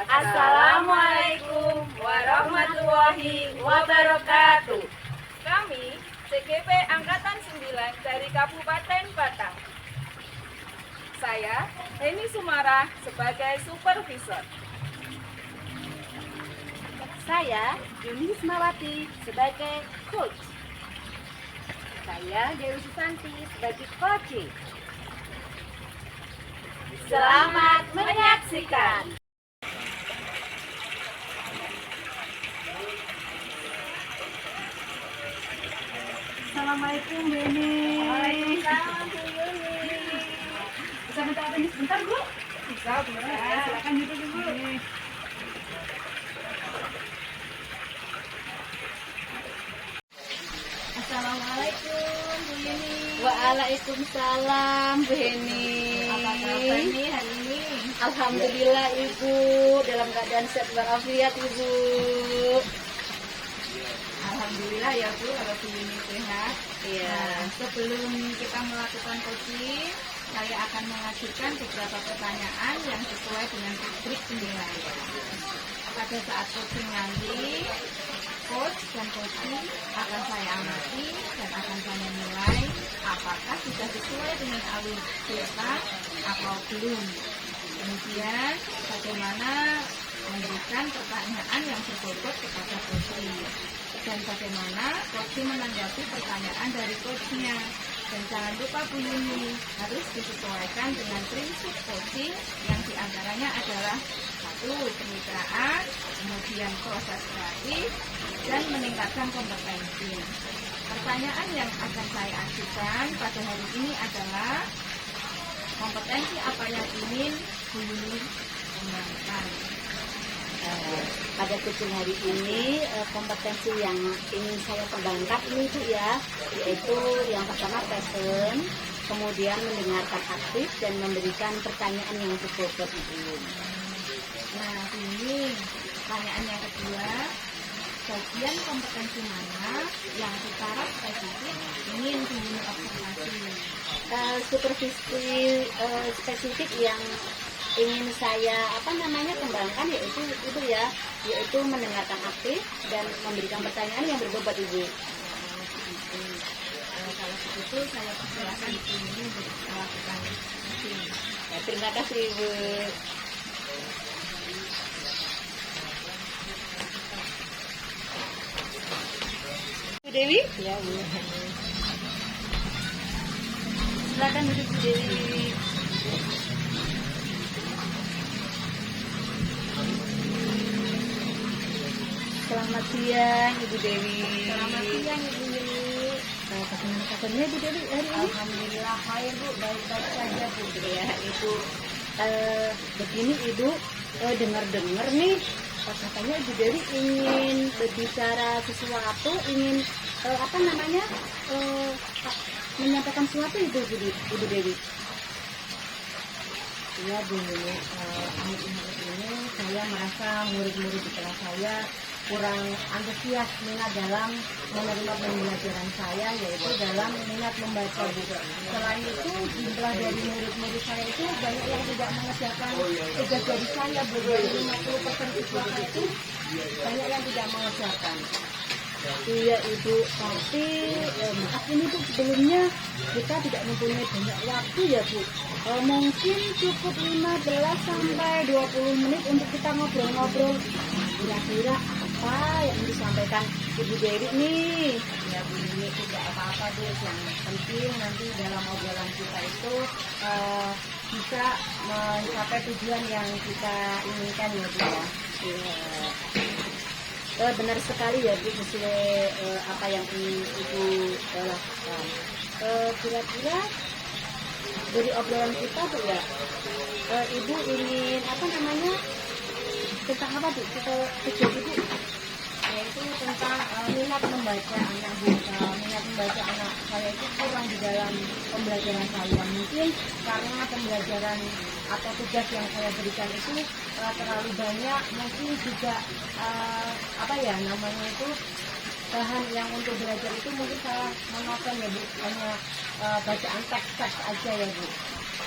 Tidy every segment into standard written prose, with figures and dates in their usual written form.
Assalamualaikum warahmatullahi wabarakatuh. Kami CGP Angkatan 9 dari Kabupaten Batang. Saya Heni Sumara sebagai supervisor. Saya Yuni Ismawati sebagai coach. Saya Dewi Susanti sebagai coach. Selamat menyaksikan. Assalamualaikum Bu Yuni. Waalaikumsalam Bu Yuni. Bisa minta atensi sebentar Bu? Bisa Bu. Ya, silakan duduk Bu. Assalamualaikum Bu Yuni. Waalaikumsalam Bu Heni. Apa kabar nih hari ini? Alhamdulillah Ibu dalam keadaan sehat walafiat Ibu. Alhamdulillah ya Bu, kalau Bu Yuni sehat. Iya. Nah, sebelum kita melakukan coaching, saya akan mengajukan beberapa pertanyaan yang sesuai dengan rubrik penilaian. Pada saat coaching nanti, coach dan coaching akan saya amati dan akan saya nilai apakah sudah sesuai dengan alur cerita atau belum. Kemudian bagaimana memberikan pertanyaan yang berbobot kepada coaching dan bagaimana coaching menanggapi pertanyaan dari coachnya. Dan jangan lupa Bu Yuni, harus disesuaikan dengan prinsip coaching yang diantaranya adalah satu, kemitraan, kemudian proses kreatif, dan meningkatkan kompetensi. Pertanyaan yang akan saya ajukan pada hari ini adalah kompetensi apa yang ingin Bu Yuni kembangkan. Pada coaching hari ini kompetensi yang ingin saya kembangkan ini Bu ya, yaitu yang pertama present, kemudian mendengarkan aktif dan memberikan pertanyaan yang berbobot Ibu. Nah, ini pertanyaan yang kedua, bagian kompetensi mana yang secara spesifik ingin Bu Yuni observasi? Supervisi spesifik yang ingin saya kembangkan yaitu itu ya, yaitu mendengarkan aktif dan memberikan pertanyaan yang berbobot Ibu. Kalau begitu saya persilakan Bu Yuni untuk melakukan coaching. Terima kasih Ibu. Bu Dewi? Ya Bu. Silakan duduk Bu Dewi. Selamat siang Ibu Dewi. Selamat siang Ibu Yuni. Bagaimana kabarnya Ibu Dewi hari ini? Alhamdulillah baik Bu, baik-baik saja Bu. Ya Ibu, begini Ibu, dengar-dengar nih, katanya Ibu Dewi ingin berbicara sesuatu, ingin menyampaikan sesuatu Ibu Dewi. Iya Bu Yuni, akhir-akhir ini saya merasa murid-murid di kelas saya kurang antusias minat dalam menerima pembelajaran saya, yaitu dalam minat membaca buku. Selain itu, jumlah dari murid-murid saya itu banyak yang tidak mengerjakan tugas dari saya. Dari 50% siswa saya itu banyak yang tidak mengerjakan. Iya Ibu, tapi maaf ini Bu, sebelumnya kita tidak mempunyai banyak waktu ya Bu. Mungkin cukup 15 sampai 20 menit untuk kita ngobrol-ngobrol. Kira-kira apa yang disampaikan Ibu Dewi nih? Ya Bu Yuni, tidak apa-apa Bu, yang penting nanti dalam obrolan kita itu bisa mencapai tujuan yang kita inginkan ya Bu ya. Benar sekali ya Bu, sesuai apa yang ingin Ibu lakukan. Kira-kira dari obrolan kita Bu ya, Ibu ingin tentang apa Bu? Tujuan Ibu? Yaitu tentang minat membaca anak minat membaca anak saya itu kurang di dalam pembelajaran saya. Mungkin karena pembelajaran atau tugas yang saya berikan itu terlalu banyak, mungkin juga bahan yang untuk belajar itu mungkin saya monoton ya Bu, hanya bacaan teks-teks aja ya Bu.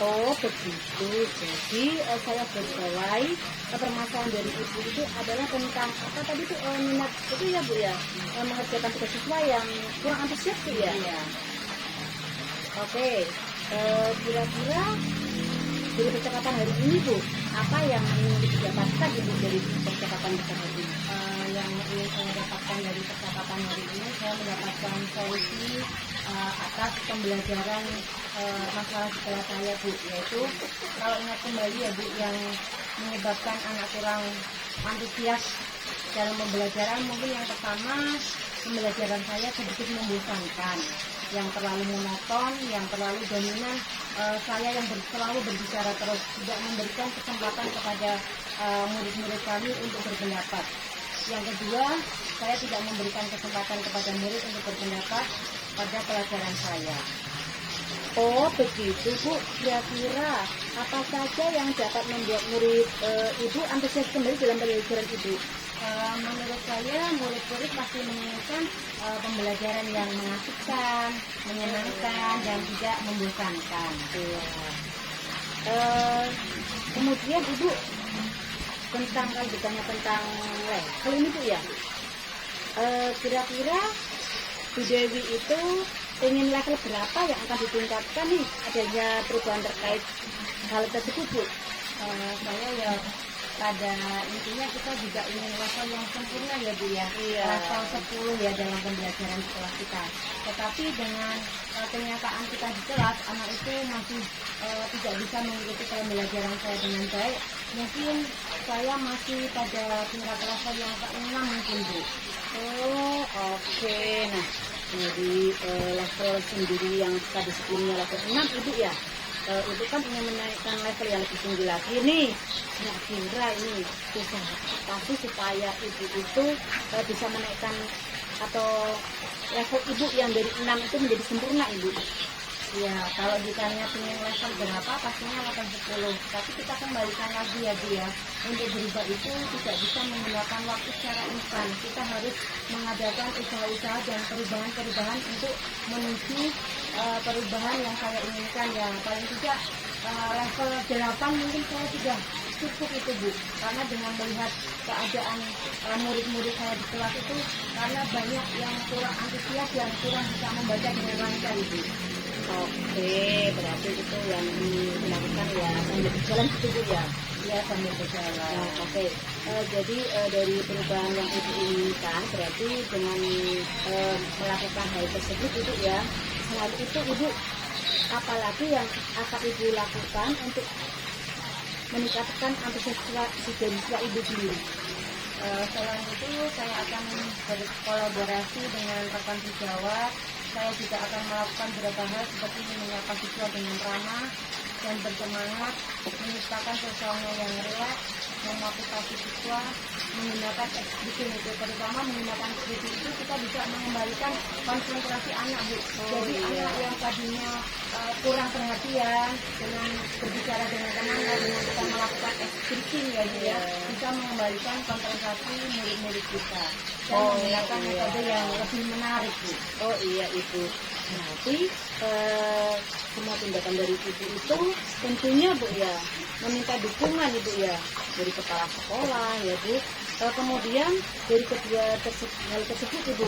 Oh begitu. Jadi saya berkawai permasalahan dari ibu itu adalah tentang apa tadi tuh minat itu ya Bu ya, mengerjakan tugas siswa yang kurang antusias tuh ya. Iya. Oke, kira-kira dari percakapan hari ini Bu, apa yang ingin didapatkan Ibu dari percakapan kita hari ini? Yang ingin saya dapatkan dari percakapan hari ini, saya mendapatkan solusi atas pembelajaran masalah sekolah saya Bu, yaitu kalau ingat kembali ya Bu, yang menyebabkan anak kurang antusias dalam pembelajaran, mungkin yang pertama pembelajaran saya sedikit membosankan, yang terlalu monoton, yang terlalu dominan, saya yang selalu berbicara terus, tidak memberikan kesempatan kepada murid-murid kami untuk berpendapat. Yang kedua, saya tidak memberikan kesempatan kepada murid untuk berpendapat pada pelajaran saya. Oh begitu Bu, kira-kira apa saja yang dapat membuat murid Ibu antusias kembali dalam pembelajaran Ibu? Menurut saya murid-murid pasti menginginkan pembelajaran yang mengasihkan, menyenangkan, dan tidak membosankan. Kemudian Ibu tentang kalau ditanya tentang level ini Bu ya, kira-kira Bu Dewi itu ingin level berapa yang akan ditingkatkan nih adanya perubahan terkait hal tersebut Bu? Saya ya pada intinya kita juga ingin level yang sempurna ya Bu ya, Iya. level 10 ya dalam pembelajaran sekolah kita. Tetapi dengan kenyataan kita di kelas, anak itu masih tidak bisa mengikuti pembelajaran saya dengan baik. Mungkin saya masih pada tingkat level yang ke-6 mungkin Bu. Oh oke. Nah jadi level sendiri yang tadi sebelumnya level 6 Ibu ya, Ibu kan ingin menaikkan level yang lebih tinggi lagi nih. Nah kira ini pasti supaya Ibu itu bisa menaikkan atau level Ibu yang dari 6 itu menjadi sempurna Ibu. Ya, kalau ditanya ingin level berapa, pastinya level 10. Tapi kita kembalikan lagi ya Bu ya. Untuk berubah itu tidak bisa menggunakan waktu secara instan. Kita harus mengadakan usaha-usaha dan perubahan-perubahan untuk menuju perubahan yang saya inginkan ya. Paling tidak level 8 mungkin saya sudah cukup itu Bu. Karena dengan melihat keadaan murid-murid saya di kelas itu, karena banyak yang kurang antusias dan kurang bisa membaca dengan lancar itu. Oke, berarti itu yang dilakukan ya sambil berjalan gitu Bu ya. Ya, sambil berjalan. Nah, oke. Jadi dari perubahan yang Ibu inginkan berarti dengan melakukan hal tersebut itu ya. Selain itu Ibu apalagi yang akan Ibu lakukan untuk meningkatkan antusias siswa Ibu sendiri? Selain itu saya akan berkolaborasi dengan rekan sejawat. Saya juga akan melakukan beberapa hal seperti menyapa siswa dengan ramah dan bersemangat, menciptakan suasana yang rileks, memotivasi siswa, menggunakan ekspresi itu, terutama menggunakan ekspresi itu kita bisa mengembalikan konsentrasi anak Bu. Jadi anak yang tadinya kurang perhatian dengan berbicara dengan temannya, dengan kita melakukan ekspresi ya Bu ya, bisa mengembalikan konsentrasi murid-murid kita dan menggunakan metode yang lebih menarik Bu. Oh iya Ibu. Berarti semua tindakan dari Ibu itu tentunya Bu ya meminta dukungan Ibu ya dari kepala sekolah ya Bu. Kemudian dari kedua hal tersebut Ibu,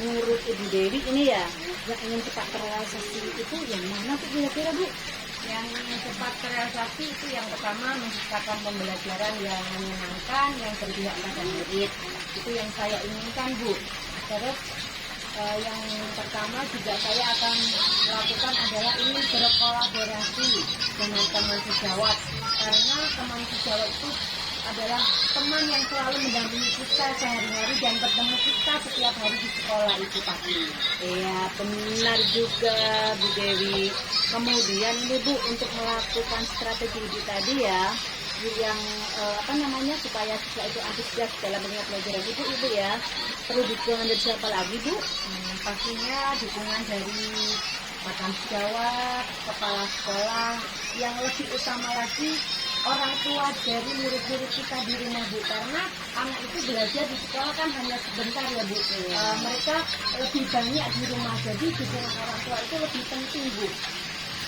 menurut Ibu Dewi ini ya yang ingin cepat terrealisasi itu yang mana tuh kira-kira Bu? Yang cepat terrealisasi itu yang pertama menciptakan pembelajaran yang menyenangkan, yang berpihak pada murid. Itu yang saya inginkan Bu. Terus yang pertama juga saya akan lakukan adalah ini berkolaborasi dengan teman sejawat, karena teman sejawat itu adalah teman yang selalu mendampingi kita sehari-hari dan bertemu kita setiap hari di sekolah itu pasti. Iya benar juga Bu Dewi. Kemudian ini Bu untuk melakukan strategi Ibu tadi ya, yang supaya siswa itu antusias dalam mengingat pelajaran Ibu ya, perlu dukungan dari siapa lagi Bu? Pastinya dukungan dari rekan sejawat, kepala sekolah, yang lebih utama lagi orang tua dari murid-murid kita di rumah Bu, karena anak itu belajar di sekolah kan hanya sebentar ya Bu. Mereka lebih banyak di rumah, jadi dukungan orang tua itu lebih penting Bu.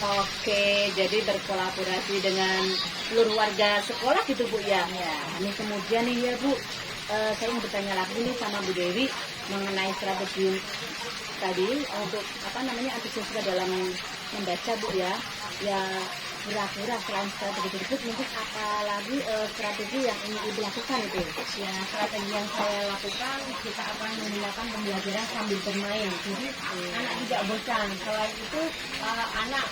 Oke, jadi berkolaborasi dengan seluruh warga sekolah gitu Bu ya. Ya. Ini kemudian nih ya Bu, saya ingin bertanya lagi nih sama Bu Dewi mengenai strategi tadi untuk antusiasme dalam membaca Bu ya. Ya kira-kira selain strategi tersebut mungkin apa lagi strategi yang ingin Ibu lakukan itu? Ya, strategi yang saya lakukan, kita akan menggunakan pembelajaran sambil bermain. Jadi anak tidak bosan. Selain itu anak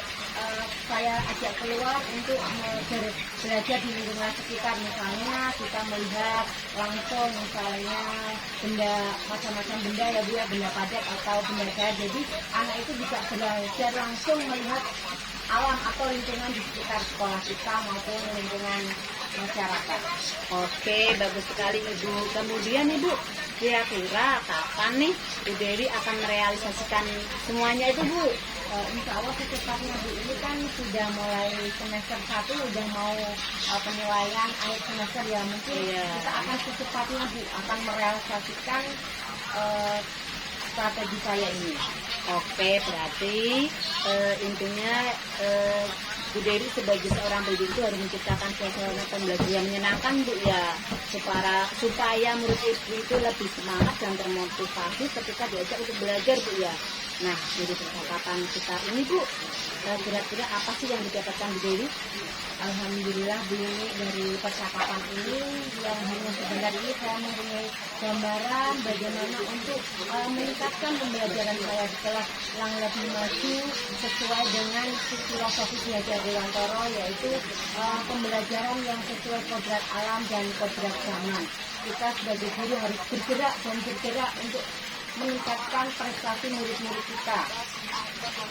saya ajak keluar untuk belajar di lingkungan sekitar. Misalnya kita melihat langsung misalnya benda macam-macam benda ya Bu ya, benda padat atau benda cair. Jadi anak itu bisa belajar langsung melihat alam atau lingkungan di sekitar sekolah kita maupun lingkungan masyarakat. Oke, bagus sekali Ibu. Kemudian Ibu, kira-kira kapan nih Bu Dewi akan merealisasikan semuanya itu Bu? Insya Allah secepatnya Bu, ini kan sudah mulai semester 1, udah mau penilaian akhir semester ya, mungkin kita akan secepatnya Bu akan merealisasikan strategi saya ini. Oke, berarti intinya Bu Dewi sebagai seorang pendidik itu harus menciptakan suasana pembelajaran yang menyenangkan Bu ya, supaya murid Ibu itu lebih semangat dan termotivasi ketika diajak untuk belajar Bu ya. Nah, dari percakapan kita ini Bu, kira-kira apa sih yang didapatkan Bu Dewi? Alhamdulillah Bu Yuni, dari percakapan ini yang hanya sebentar ini saya mempunyai gambaran bagaimana untuk meningkatkan pembelajaran saya di kelas yang lebih maju sesuai dengan filosofi Ki Hajar Dewantara, yaitu pembelajaran yang sesuai kodrat alam dan kodrat zaman. Kita sebagai guru harus bergerak untuk meningkatkan prestasi murid-murid kita.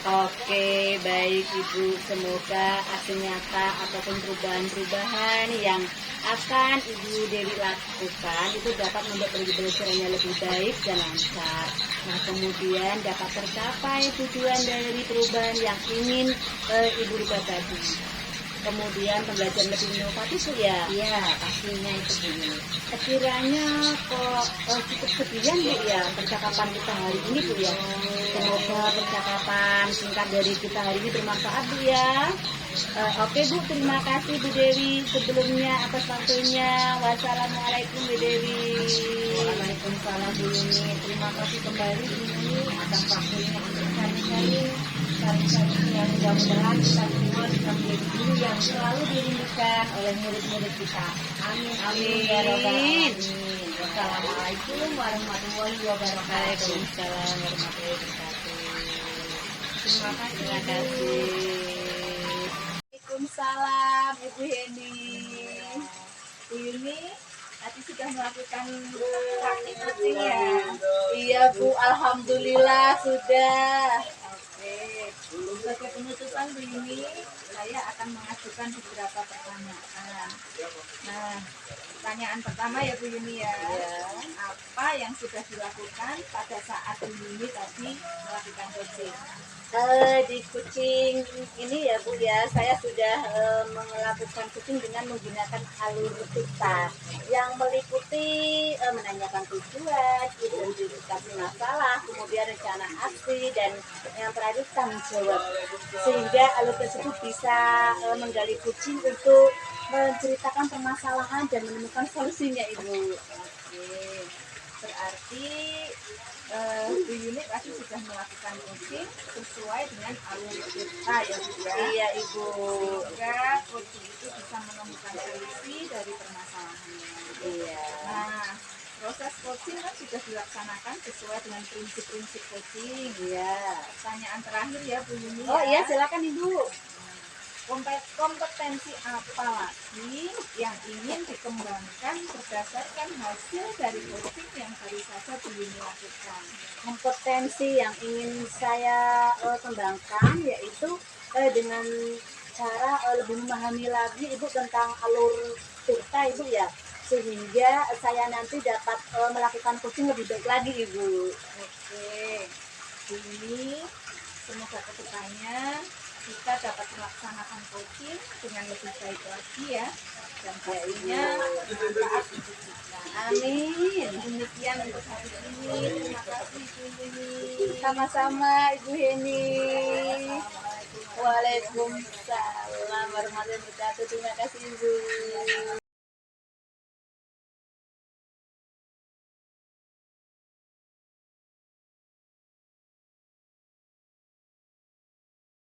Oke, baik Ibu. Semoga hasil nyata ataupun perubahan-perubahan yang akan Ibu Dewi lakukan itu dapat membuat pembelajarannya lebih baik dan lancar. Nah, kemudian dapat tercapai tujuan dari perubahan yang ingin Ibu rubah tadi. Kemudian pembelajaran lebih inovatif Bu ya. Iya, pastinya itu Bu. Sekiranya kok cukup sekian Bu ya percakapan kita hari ini Bu ya. Semoga percakapan singkat dari kita hari ini bermanfaat Bu ya. Oke Bu, terima kasih Bu Dewi sebelumnya atas waktunya. Wassalamualaikum Bu Dewi. Waalaikumsalam Bu Yuni. Terima kasih kembali Bu Yuni atas waktunya untuk sharing-sharing yang mudah-mudahan kita semua bisa menjadi guru yang selalu dirindukan oleh murid-murid kita. Amin, amin, ya rabbal alamin. Wassalamualaikum warahmatullahi wabarakatuh. Waalaikumsalam warahmatullahi wabarakatuh. Terima kasih. Terima kasih. Waalaikumsalam Ibu Heni. Bu Yuni tadi sudah melakukan praktik coaching ya? Iya Bu, alhamdulillah sudah. Oke, sebagai penutupan Bu Yuni, saya akan mengajukan beberapa pertanyaan. Nah, pertanyaan pertama ya Bu Yuni ya. Apa yang sudah dilakukan pada saat Bu Yuni tadi melakukan coaching? Di kucing ini ya Bu ya, saya sudah melakukan kucing dengan menggunakan alur pita yang meliputi menanyakan tujuan, identifikasi masalah, kemudian rencana aksi, dan yang terakhir tanggung jawab. Sehingga alur tersebut bisa menggali kucing untuk menceritakan permasalahan dan menemukan solusinya Ibu. Oke, berarti Bu Yuni pasti sudah melakukan coaching sesuai dengan alur kita ya Bu ya. Iya Ibu. Semoga coaching itu bisa menemukan solusi dari permasalahannya. Iya. Nah, proses coaching kan sudah dilaksanakan sesuai dengan prinsip-prinsip coaching. Iya. Pertanyaan terakhir ya Bu Yuni. Oh ya. iya, silakan Ibu. Kompetensi apa lagi yang ingin dikembangkan berdasarkan hasil dari coaching yang baru saja Bu Yuni lakukan? Kompetensi yang ingin saya kembangkan yaitu dengan cara lebih memahami lagi Ibu tentang alur cerita Ibu ya, sehingga saya nanti dapat melakukan coaching lebih baik lagi Ibu. Oke, Bu Yuni, semoga kedepannya kita dapat melaksanakan coaching dengan lebih baik lagi ya, dan pastinya bermanfaat untuk kita. Amin. Demikian untuk hari ini. Terima kasih Bu Yuni. Sama-sama Ibu Heni. Assalamualaikum. Waalaikumsalam warahmatullahi wabarakatuh. Terima kasih Ibu.